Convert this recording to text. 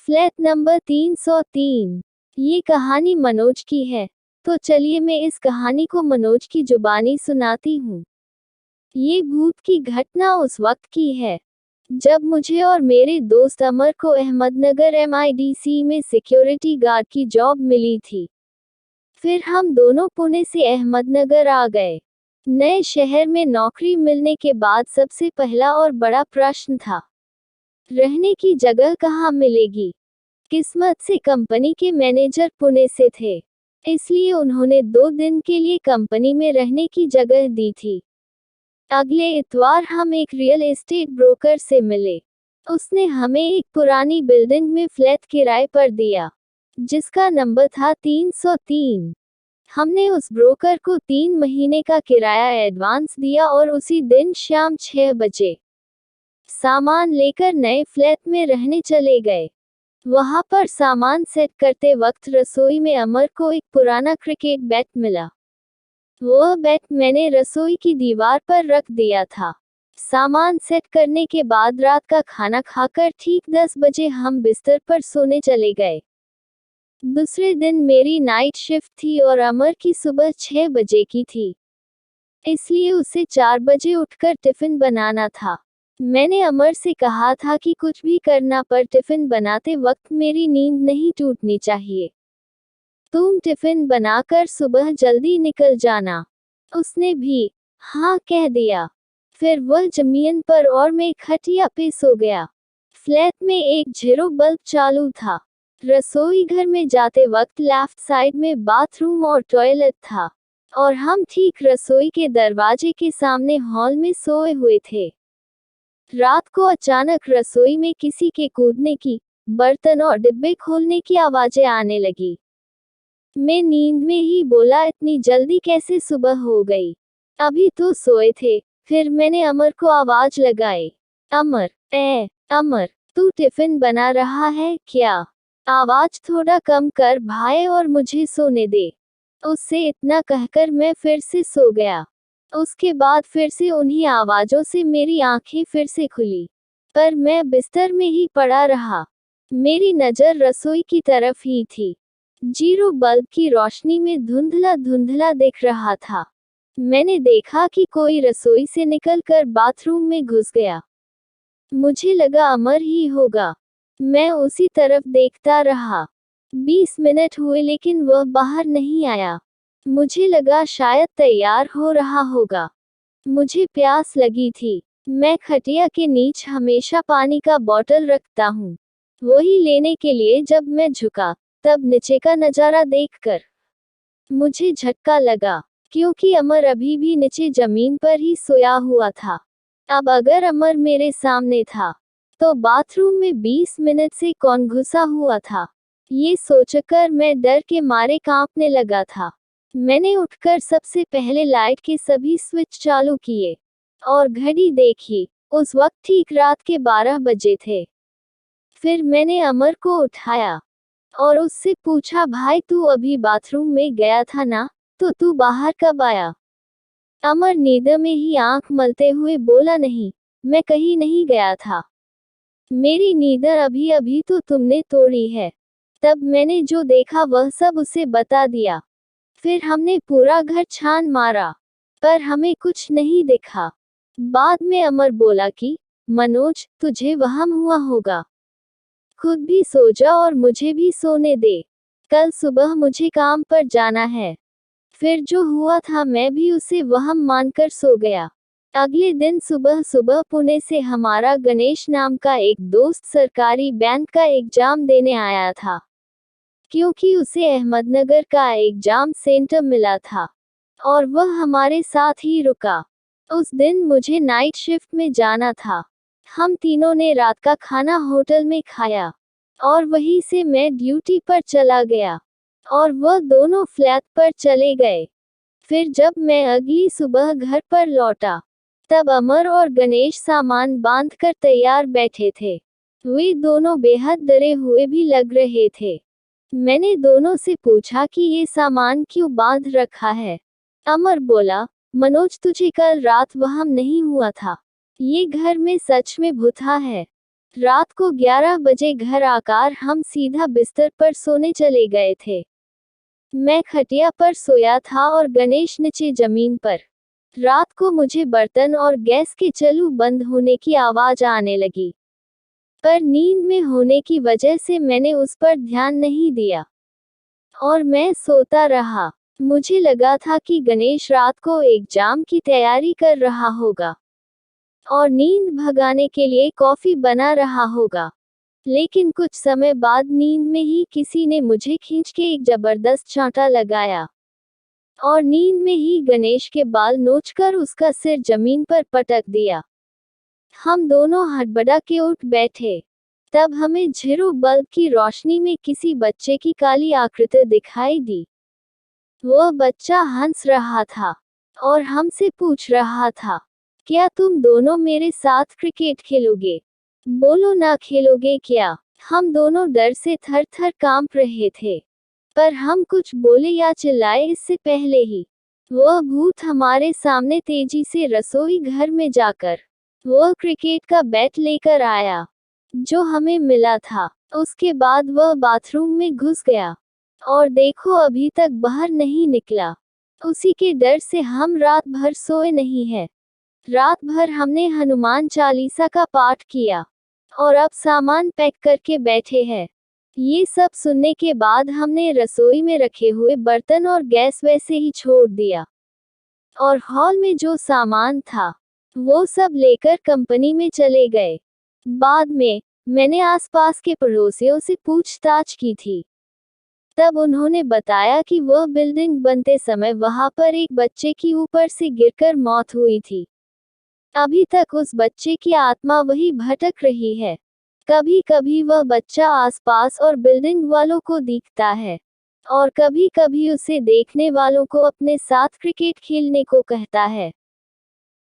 Flat number 303। ये कहानी मनोज की है, तो चलिए मैं इस कहानी को मनोज की जुबानी सुनाती हूँ। ये भूत की घटना उस वक्त की है जब मुझे और मेरे दोस्त अमर को अहमदनगर MIDC में सिक्योरिटी गार्ड की जॉब मिली थी। फिर हम दोनों पुणे से अहमदनगर आ गए। नए शहर में नौकरी मिलने के बाद सबसे पहला और बड़ा प्रश्न था, रहने की जगह कहाँ मिलेगी। किस्मत से कंपनी के मैनेजर पुणे से थे, इसलिए उन्होंने 2 दिन के लिए कंपनी में रहने की जगह दी थी। अगले इतवार हम एक रियल एस्टेट ब्रोकर से मिले। उसने हमें एक पुरानी बिल्डिंग में फ्लैट किराए पर दिया, जिसका नंबर था 303। हमने उस ब्रोकर को 3 महीने का किराया एडवांस दिया और उसी दिन शाम 6 बजे सामान लेकर नए फ्लैट में रहने चले गए। वहां पर सामान सेट करते वक्त रसोई में अमर को एक पुराना क्रिकेट बैट मिला। वह बैट मैंने रसोई की दीवार पर रख दिया था। सामान सेट करने के बाद रात का खाना खाकर ठीक 10 बजे हम बिस्तर पर सोने चले गए। दूसरे दिन मेरी नाइट शिफ्ट थी और अमर की सुबह 6 बजे की थी, इसलिए उसे 4 बजे उठकर टिफिन बनाना था। मैंने अमर से कहा था कि कुछ भी करना पर टिफिन बनाते वक्त मेरी नींद नहीं टूटनी चाहिए। तुम टिफिन बनाकर सुबह जल्दी निकल जाना। उसने भी हाँ कह दिया। फिर वह जमीन पर और मैं खटिया पे सो गया। फ्लैट में एक जीरो बल्ब चालू था। रसोई घर में जाते वक्त लेफ्ट साइड में बाथरूम और टॉयलेट था, और हम ठीक रसोई के दरवाजे के सामने हॉल में सोए हुए थे। रात को अचानक रसोई में किसी के कूदने की, बर्तन और डिब्बे खोलने की आवाजें आने लगी। मैं नींद में ही बोला, इतनी जल्दी कैसे सुबह हो गई, अभी तो सोए थे। फिर मैंने अमर को आवाज लगाई, अमर, अमर, तू टिफिन बना रहा है क्या? आवाज थोड़ा कम कर भाई और मुझे सोने दे। उससे इतना कहकर मैं फिर से सो गया। उसके बाद फिर से उन्हीं आवाजों से मेरी आंखें फिर से खुली, पर मैं बिस्तर में ही पड़ा रहा। मेरी नजर रसोई की तरफ ही थी। जीरो बल्ब की रोशनी में धुंधला धुंधला दिख रहा था। मैंने देखा कि कोई रसोई से निकलकर बाथरूम में घुस गया। मुझे लगा अमर ही होगा। मैं उसी तरफ देखता रहा। 20 मिनट हुए लेकिन वह बाहर नहीं आया। मुझे लगा शायद तैयार हो रहा होगा। मुझे प्यास लगी थी। मैं खटिया के नीचे हमेशा पानी का बोतल रखता हूँ। वही लेने के लिए जब मैं झुका, तब नीचे का नजारा देखकर मुझे झटका लगा, क्योंकि अमर अभी भी नीचे जमीन पर ही सोया हुआ था। अब अगर अमर मेरे सामने था, तो बाथरूम में 20 मिनट से कौन घुसा हुआ था? ये सोचकर मैं डर के मारे कांपने लगा था। मैंने उठकर सबसे पहले लाइट के सभी स्विच चालू किए और घड़ी देखी। उस वक्त ठीक रात के 12 बजे थे। फिर मैंने अमर को उठाया और उससे पूछा, भाई तू अभी बाथरूम में गया था ना, तो तू बाहर कब आया? अमर नींद में ही आंख मलते हुए बोला, नहीं, मैं कहीं नहीं गया था। मेरी नींद अभी अभी तो तुमने तोड़ी है। तब मैंने जो देखा वह सब उसे बता दिया। फिर हमने पूरा घर छान मारा, पर हमें कुछ नहीं दिखा। बाद में अमर बोला कि मनोज, तुझे वहम हुआ होगा। खुद भी सो जा और मुझे भी सोने दे। कल सुबह मुझे काम पर जाना है। फिर जो हुआ था मैं भी उसे वहम मानकर सो गया। अगले दिन सुबह सुबह पुणे से हमारा गणेश नाम का एक दोस्त सरकारी बैंक का एग्जाम देने आया था, क्योंकि उसे अहमदनगर का एग्जाम सेंटर मिला था, और वह हमारे साथ ही रुका। उस दिन मुझे नाइट शिफ्ट में जाना था। हम तीनों ने रात का खाना होटल में खाया, और वहीं से मैं ड्यूटी पर चला गया, और वह दोनों फ्लैट पर चले गए। फिर जब मैं अगली सुबह घर पर लौटा, तब अमर और गणेश सामान बांधकर तैयार बैठे थे। वे दोनों बेहद डरे हुए भी लग रहे थे। मैंने दोनों से पूछा कि ये सामान क्यों बांध रखा है? अमर बोला, मनोज तुझे कल रात वहम नहीं हुआ था? ये घर में सच में भूता है। रात को 11 बजे घर आकर हम सीधा बिस्तर पर सोने चले गए थे। मैं खटिया पर सोया था और गणेश नीचे जमीन पर। रात को मुझे बर्तन और गैस के चालू बंद होने की आवाज आने लगी, पर नींद में होने की वजह से मैंने उस पर ध्यान नहीं दिया और मैं सोता रहा। मुझे लगा था कि गणेश रात को एग्जाम की तैयारी कर रहा होगा और नींद भगाने के लिए कॉफी बना रहा होगा। लेकिन कुछ समय बाद नींद में ही किसी ने मुझे खींच के एक जबरदस्त चांटा लगाया और नींद में ही गणेश के बाल नोचकर उसका सिर जमीन पर पटक दिया। हम दोनों हड़बड़ा के उठ बैठे। तब हमें झिरो बल्ब की रोशनी में किसी बच्चे की काली आकृति दिखाई दी। वह बच्चा हंस रहा था और हमसे पूछ रहा था, क्या तुम दोनों मेरे साथ क्रिकेट खेलोगे? बोलो ना, खेलोगे क्या? हम दोनों डर से थर थर कांप रहे थे, पर हम कुछ बोले या चिल्लाए इससे पहले ही वह भूत हमारे सामने तेजी से रसोई घर में जाकर वह क्रिकेट का बैट लेकर आया जो हमें मिला था। उसके बाद वह बाथरूम में घुस गया और देखो अभी तक बाहर नहीं निकला। उसी के डर से हम रात भर सोए नहीं हैं। रात भर हमने हनुमान चालीसा का पाठ किया और अब सामान पैक करके बैठे हैं। ये सब सुनने के बाद हमने रसोई में रखे हुए बर्तन और गैस वैसे ही छोड़ दिया और हॉल में जो सामान था वो सब लेकर कंपनी में चले गए। बाद में मैंने आसपास के पड़ोसियों से पूछताछ की थी। तब उन्होंने बताया कि वह बिल्डिंग बनते समय वहां पर एक बच्चे की ऊपर से गिरकर मौत हुई थी। अभी तक उस बच्चे की आत्मा वही भटक रही है। कभी कभी वह बच्चा आसपास और बिल्डिंग वालों को दिखता है और कभी कभी उसे देखने वालों को अपने साथ क्रिकेट खेलने को कहता है।